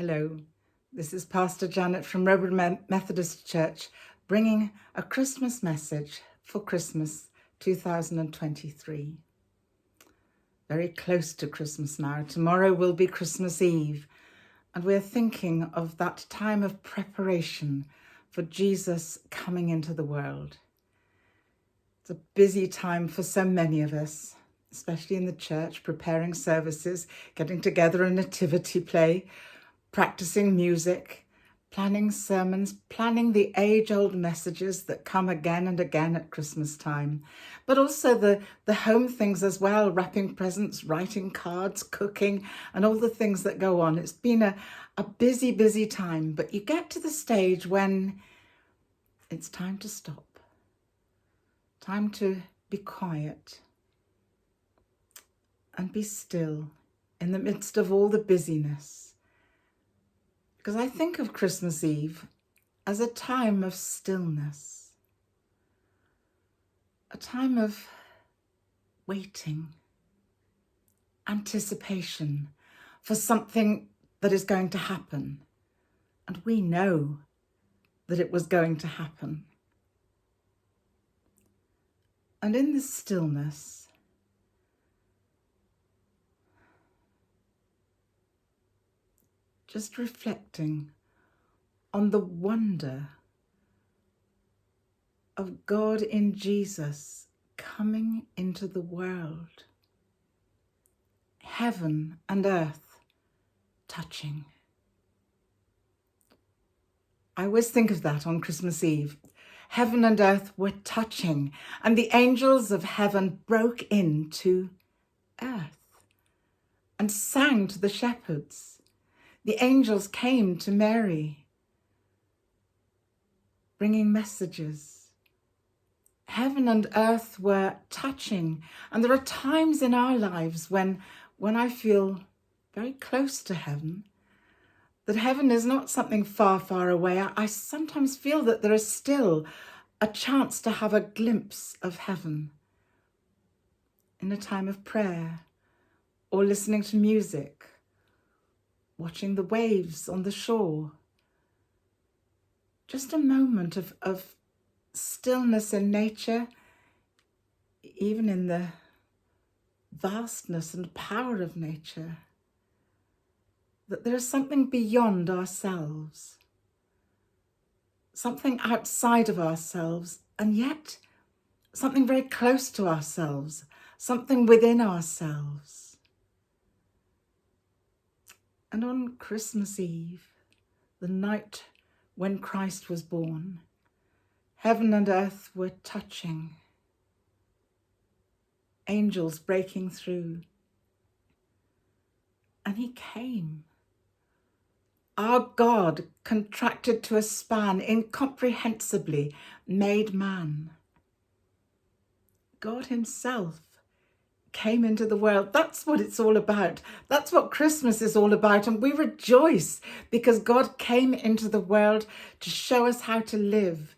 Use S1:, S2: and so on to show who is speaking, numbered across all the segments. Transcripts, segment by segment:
S1: Hello, this is Pastor Janet from Reverend Methodist Church, bringing a Christmas message for Christmas 2023. Very close to Christmas now. Tomorrow will be Christmas Eve, and we're thinking of that time of preparation for Jesus coming into the world. It's a busy time for so many of us, especially in the church, preparing services, getting together a nativity play, practicing music, planning sermons, planning the age-old messages that come again and again at Christmas time, but also the home things as well, wrapping presents, writing cards, cooking, and all the things that go on. It's been a busy, busy time, but you get to the stage when it's time to stop, time to be quiet and be still in the midst of all the busyness. Because I think of Christmas Eve as a time of stillness, a time of waiting, anticipation for something that is going to happen. And we know that it was going to happen. And in this stillness, just reflecting on the wonder of God in Jesus coming into the world, heaven and earth touching. I always think of that on Christmas Eve. Heaven and earth were touching, and the angels of heaven broke into earth and sang to the shepherds. The angels came to Mary, bringing messages. Heaven and earth were touching. And there are times in our lives when I feel very close to heaven, that heaven is not something far, far away. I sometimes feel that there is still a chance to have a glimpse of heaven in a time of prayer or listening to music, watching the waves on the shore. Just a moment of stillness in nature, even in the vastness and power of nature, that there is something beyond ourselves, something outside of ourselves, and yet something very close to ourselves, something within ourselves. And on Christmas Eve, the night when Christ was born, heaven and earth were touching, angels breaking through, and he came. Our God, contracted to a span, incomprehensibly made man. God himself came into the world. That's what it's all about. That's what Christmas is all about. And we rejoice because God came into the world to show us how to live,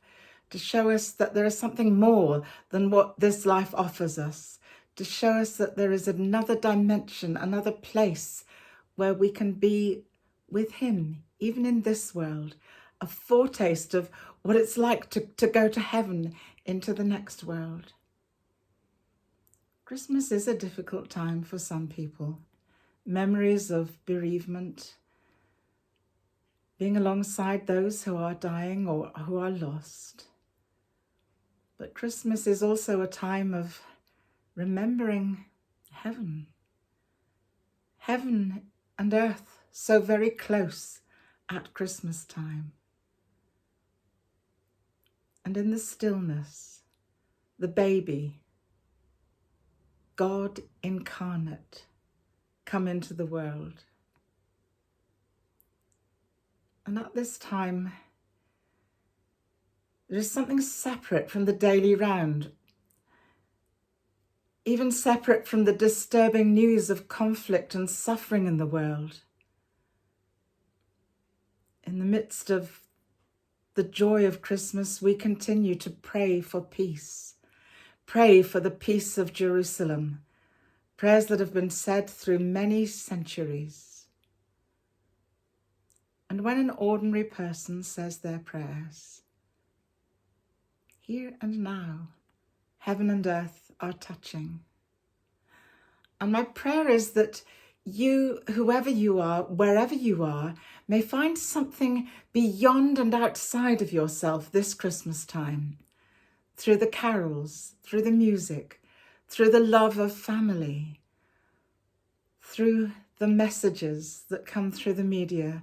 S1: to show us that there is something more than what this life offers us, to show us that there is another dimension, another place where we can be with him, even in this world, a foretaste of what it's like to go to heaven, into the next world. Christmas is a difficult time for some people. Memories of bereavement, being alongside those who are dying or who are lost. But Christmas is also a time of remembering heaven. Heaven and earth so very close at Christmas time. And in the stillness, the baby, God incarnate, come into the world. And at this time, there is something separate from the daily round, even separate from the disturbing news of conflict and suffering in the world. In the midst of the joy of Christmas, we continue to pray for peace. Pray for the peace of Jerusalem, prayers that have been said through many centuries. and when an ordinary person says their prayers. Here and now, heaven and earth are touching. And my prayer is that you, whoever you are, wherever you are, may find something beyond and outside of yourself this Christmas time, through the carols, through the music, through the love of family, through the messages that come through the media,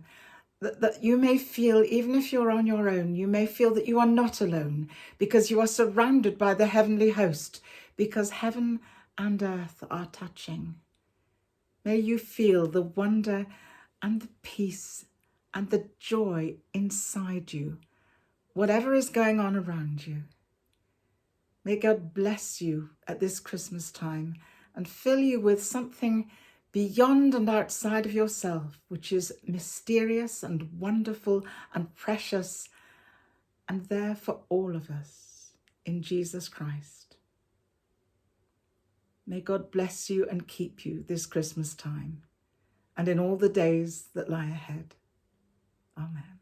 S1: that you may feel, even if you're on your own, you may feel that you are not alone because you are surrounded by the heavenly host, because heaven and earth are touching. May you feel the wonder and the peace and the joy inside you, whatever is going on around you. May God bless you at this Christmas time and fill you with something beyond and outside of yourself, which is mysterious and wonderful and precious and there for all of us in Jesus Christ. May God bless you and keep you this Christmas time and in all the days that lie ahead. Amen.